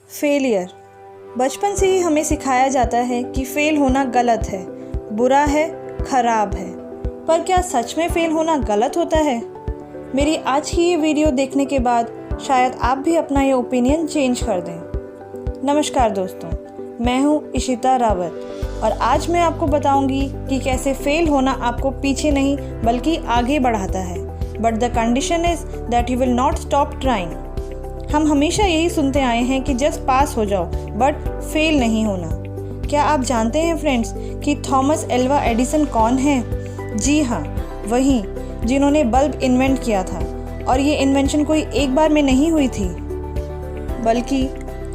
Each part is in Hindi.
फेलियर बचपन से ही हमें सिखाया जाता है कि फ़ेल होना गलत है, बुरा है, ख़राब है। पर क्या सच में फ़ेल होना गलत होता है? मेरी आज की ये वीडियो देखने के बाद शायद आप भी अपना ये ओपिनियन चेंज कर दें। नमस्कार दोस्तों, मैं हूँ इशिता रावत और आज मैं आपको बताऊँगी कि कैसे फ़ेल होना आपको पीछे नहीं बल्कि आगे बढ़ाता है। But the condition is that you will not stop trying. हम हमेशा यही सुनते आए हैं कि जस्ट पास हो जाओ बट फेल नहीं होना। क्या आप जानते हैं फ्रेंड्स कि थॉमस एल्वा एडिसन कौन है? जी हाँ, वही जिन्होंने बल्ब इन्वेंट किया था। और ये इन्वेंशन कोई एक बार में नहीं हुई थी, बल्कि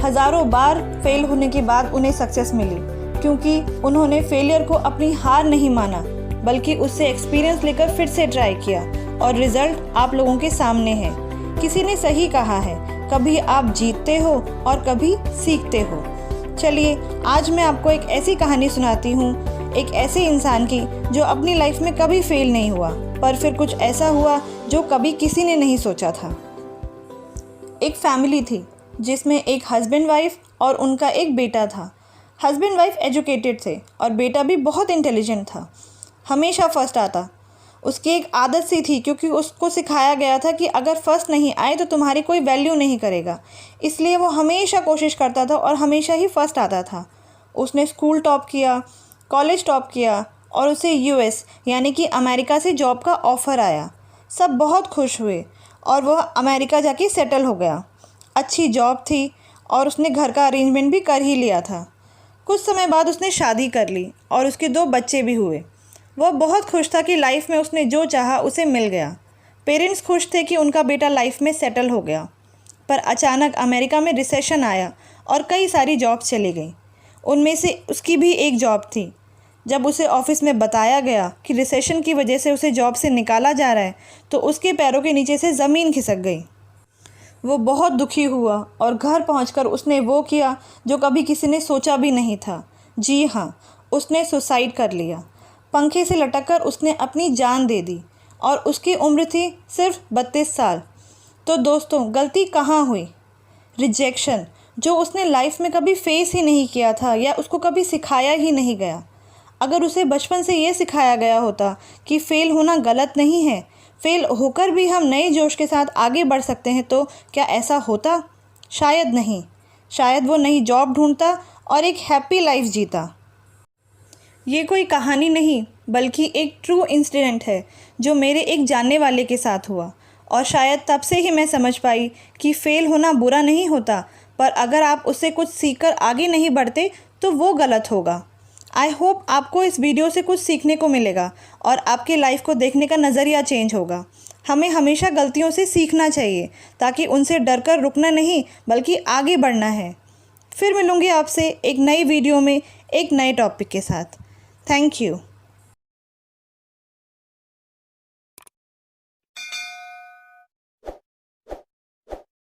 हज़ारों बार फेल होने के बाद उन्हें सक्सेस मिली, क्योंकि उन्होंने फेलियर को अपनी हार नहीं माना बल्कि उससे एक्सपीरियंस लेकर फिर से ट्राई किया। और रिज़ल्ट आप लोगों के सामने है। किसी ने सही कहा है, कभी आप जीतते हो और कभी सीखते हो। चलिए आज मैं आपको एक ऐसी कहानी सुनाती हूँ, एक ऐसे इंसान की जो अपनी लाइफ में कभी फेल नहीं हुआ, पर फिर कुछ ऐसा हुआ जो कभी किसी ने नहीं सोचा था। एक फैमिली थी जिसमें एक हस्बैंड वाइफ और उनका एक बेटा था। हस्बैंड वाइफ एजुकेटेड थे और बेटा भी बहुत इंटेलिजेंट था, हमेशा फर्स्ट आता। उसकी एक आदत सी थी, क्योंकि उसको सिखाया गया था कि अगर फर्स्ट नहीं आए तो तुम्हारी कोई वैल्यू नहीं करेगा। इसलिए वो हमेशा कोशिश करता था और हमेशा ही फर्स्ट आता था। उसने स्कूल टॉप किया, कॉलेज टॉप किया और उसे यूएस यानी कि अमेरिका से जॉब का ऑफ़र आया। सब बहुत खुश हुए और वह अमेरिका जाके सेटल हो गया। अच्छी जॉब थी और उसने घर का अरेंजमेंट भी कर ही लिया था। कुछ समय बाद उसने शादी कर ली और उसके 2 बच्चे भी हुए। वह बहुत खुश था कि लाइफ में उसने जो चाहा उसे मिल गया। पेरेंट्स खुश थे कि उनका बेटा लाइफ में सेटल हो गया। पर अचानक अमेरिका में रिसेशन आया और कई सारी जॉब्स चली गई। उनमें से उसकी भी एक जॉब थी। जब उसे ऑफिस में बताया गया कि रिसेशन की वजह से उसे जॉब से निकाला जा रहा है, तो उसके पैरों के नीचे से ज़मीन खिसक गई। वो बहुत दुखी हुआ और घर पहुंचकर उसने वो किया जो कभी किसी ने सोचा भी नहीं था। जी हाँ, उसने सुसाइड कर लिया। पंखे से लटककर उसने अपनी जान दे दी और उसकी उम्र थी सिर्फ 32 साल। तो दोस्तों, गलती कहाँ हुई? रिजेक्शन, जो उसने लाइफ में कभी फेस ही नहीं किया था या उसको कभी सिखाया ही नहीं गया। अगर उसे बचपन से ये सिखाया गया होता कि फ़ेल होना गलत नहीं है, फ़ेल होकर भी हम नए जोश के साथ आगे बढ़ सकते हैं, तो क्या ऐसा होता? शायद नहीं। शायद वो नई जॉब ढूंढता और एक हैप्पी लाइफ जीता। ये कोई कहानी नहीं बल्कि एक ट्रू इंसिडेंट है जो मेरे एक जानने वाले के साथ हुआ। और शायद तब से ही मैं समझ पाई कि फ़ेल होना बुरा नहीं होता, पर अगर आप उससे कुछ सीखकर आगे नहीं बढ़ते तो वो गलत होगा। आई होप आपको इस वीडियो से कुछ सीखने को मिलेगा और आपके लाइफ को देखने का नज़रिया चेंज होगा। हमें हमेशा गलतियों से सीखना चाहिए ताकि उनसे डर कर रुकना नहीं बल्कि आगे बढ़ना है। फिर मिलूँगी आपसे एक नई वीडियो में एक नए टॉपिक के साथ। Thank you.